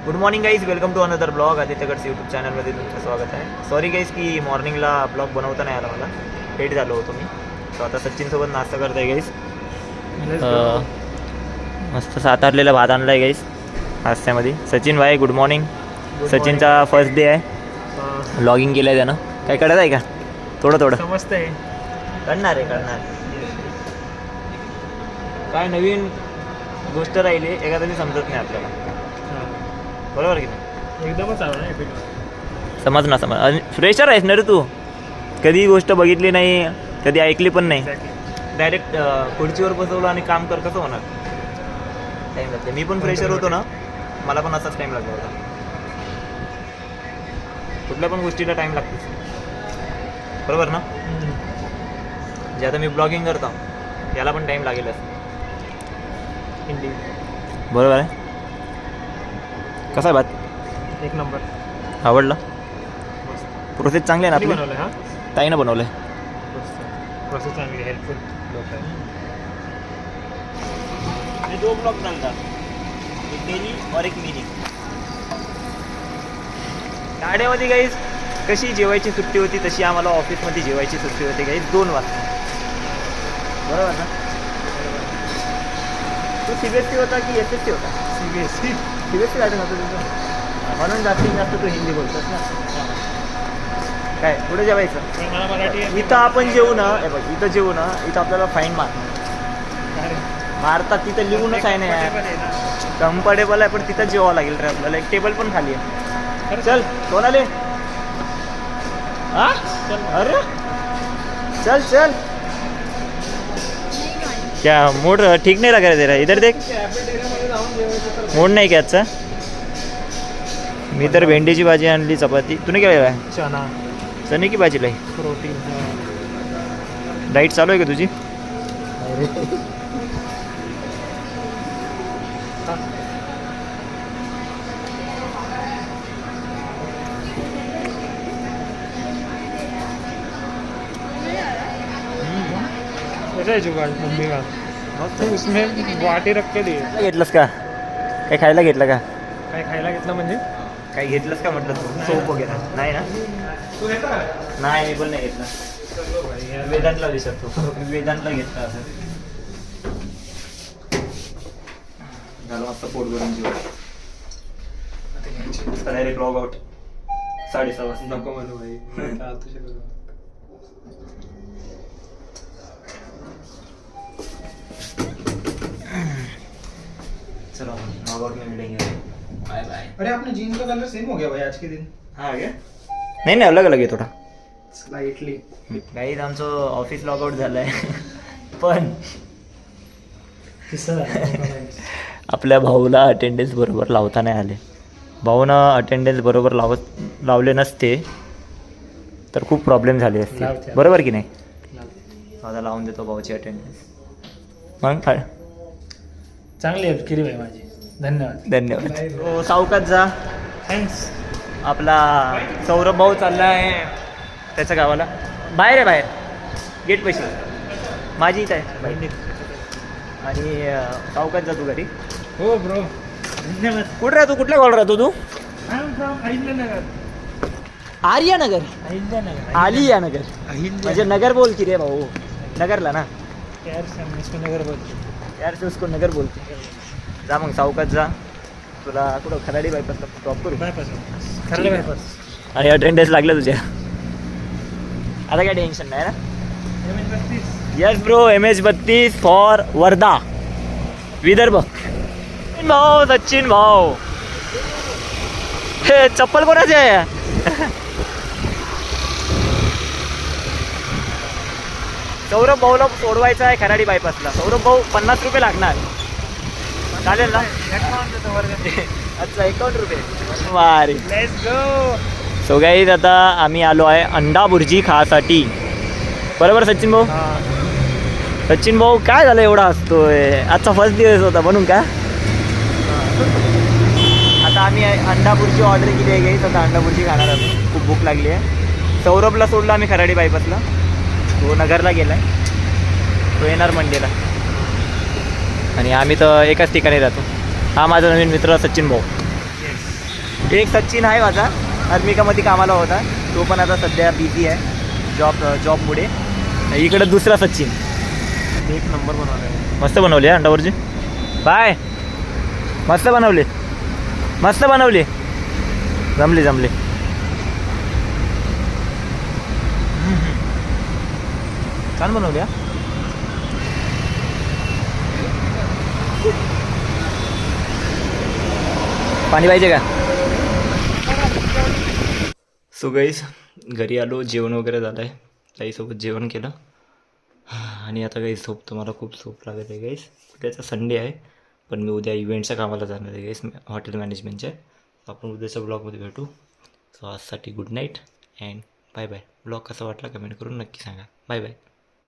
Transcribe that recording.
Good morning guys, welcome to another blog. Aditya गड्स YouTube चॅनलमध्ये तुमचं स्वागत आहे. सॉरी गाईज की मॉर्निंगला ब्लॉग बनवता नाही आला, मला लेट झालो होतो मी. सो आता सचिनसोबत नाश्ता करत आहे गाईज. मस्त सातारलेला भात आणला आहे गाईज नाश्त्यामध्ये. सचिन भाई गुड मॉर्निंग. सचिनचा फर्स्ट डे आहे, लॉगिंग केलं आहे त्यानं. काय कळत आहे का? थोडं समजतं आहे. करणार काय नवीन गोष्ट राहिली एखाद्याने समजत नाही आपल्याला, बरोबर की नाही? एकदमच आवडला समज आणि फ्रेशर आहेस ना रे तू. कधी गोष्ट बघितली नाही, कधी ऐकली पण नाही. डायरेक्ट खुर्चीवर बसवलं आणि काम कर, कसं होणार? टाईम लागते. मी पण फ्रेशर होतो ना, मला पण असाच टाईम लागला होता. कुठल्या पण गोष्टीला टाईम लागतो, बरोबर ना? जे आता मी ब्लॉगिंग करतो याला पण टाईम लागेलच, बरोबर आहे. कसा आहे भात? एक नंबर. आवडला? प्रोसेस चांगली आहे ना आपली? बनवलं हा ताईनं बनवलं आहे. प्रोसेस चांगली, हेल्पफुल लोक आहे. मी 2 ब्लॉग चालतात, एक डेली और एक मिनी. गाड्यामध्ये गाईज कशी जेवायची सुट्टी होती तशी आम्हाला ऑफिसमध्ये जेवायची सुट्टी होती गाईज 2 वाजता, बरोबर ना? तू CBSE होता की SSC होता? CBSE गाडी नव्हतं तुझं, म्हणून जास्तीत जास्त तू हिंदी बोलतोस ना. काय पुढे जेवायचं? मला मराठी आहे. इथं आपण जेवू ना, हे बघ इथं जेवू ना, इथं आपल्याला फाईन मारतात. तिथं लिहूनच आहे ना, कम्फर्टेबल आहे, पण तिथं जेवावं लागेल रे आपल्याला. एक टेबल पण खाली आहे. चल कोणाले? हा अरे चल क्या मूड ठीक नहीं लग रहा तेरा? इधर देख, मूड नाही का आजचा? मी तर भेंडीची भाजी आणली, चपाती. तूने काय आहे? चना, चणे की भाजी लाई? प्रोटीन. डाईट चालू आहे का तुझी? कैसा है जुगाड़ मम्मी का? तो उसमें वाटी रख के दिए. घेतलंस का? काय खायला घेतलं का? काय खायला घेतलं म्हणजे? काय घेतलंस का म्हटलं? सोप वगैरे नाही ना? तू घेता? नाही, मी पण नाही घेतला. वेदांतला विसरतो, वेदांतला घेतला असं झालं. मस्त पोट भरून जेवण. डायरेक्ट लॉग आउट 6:30 वाजता. नको म्हणू भाई. चलो लॉग में मिलेंगे. Bye bye. अरे अपने जीन्स का कलर सेम हो गया भाई आज के दिन. हाँ क्या? नाही अलग अलग आहे थोडा. स्लाइटली. गाईज आमचं ऑफिस लॉग आउट झालं आहे, पण आपल्या भाऊला अटेंडन्स बरोबर लावता नाही आले. भाऊनं अटेंडन्स बरोबर लावले नसते तर खूप प्रॉब्लेम झाले असते, बरोबर की नाही? आता लावून देतो भाऊची अटेंडन्स. मग चांगली हेल्प केली भाई माझी. धन्यवाद. हो, सावकाश जा. थँक्स. आपला सौरभ भाऊ चालला आहे त्याच्या गावाला. बाहेर आहे, बाहेर गेट पैसे माझी इथं आहे. आणि सावकाश जा तू घरी. हो ब्रो, धन्यवाद. कुठे राहतो? कुठल्या कॉल राहतो तू? I am from Ahilyanagar. Aryanagar? Aliyanagar म्हणजे नगर बोल की रे भाऊ. नगरला ना यार, इसको नगर बोलते. यार से उसको नगर बोलते. जा मग सावकाश जा. तुला कुठं खराडी बायपासला ड्रॉप करू? खरले बायपास. आणि अटेंडन्स लागलं तुझ्या, आता काय टेन्शन नाही ना? Yes bro, MS32 for Wardha Vidarbha. भाऊ सचिन भाऊ, हे चप्पल कोणाची आहे? सौरभ भाऊला सोडवायचं आहे खराडी बायपासला. सौरभ भाऊ 50 रुपये लागणार, चालेल ना? अच्छा 51 रुपये. वारे, लेट्स गो. सो गाईज आता आम्ही आलो आहे अंडा भुर्जी खासाठी, बरोबर सचिन भाऊ? सचिन भाऊ काय झालं एवढा असतोय? आजचा फर्स्ट दिवस होता म्हणून का? आता आम्ही अंडा भुर्जी ऑर्डर केली आहे गाईज. आता अंडा भुर्जी खाणार आम्ही, खूप भूक लागली आहे. सौरभला सोडला आम्ही खराडी बायपासला, तो नगरला गेला आहे, तो येणार मंडेला. आणि आम्ही तर एकाच ठिकाणी राहतो. हा माझा नवीन मित्र सचिन भाऊ. एक सचिन आहे माझा, आर्मिकामध्ये कामाला होता, तो पण आता सध्या बिझी आहे जॉबमुळे. इकडे दुसरा सचिन. एक नंबर बनवला मस्त बनवले अंडावरचे. बाय. मस्त बनवले, मस्त बनवले, जमले जमले. छान बनवले. पाणी पाहिजे का? सो गाईस घरी आलो, जेवण वगैरे झालं आहे, ताईसोबत जेवण केलं आणि आता काही झोपतो. मला खूप झोप लागत आहे गाईस. उद्याचा संडे आहे, पण मी उद्या इव्हेंटच्या कामाला जाणार आहे गाईस, हॉटेल मॅनेजमेंटच्या. आपण उद्याच्या ब्लॉगमध्ये भेटू. सो आजसाठी good night and bye bye. Blog कसा वाटला कमेंट करून नक्की सांगा. Bye bye.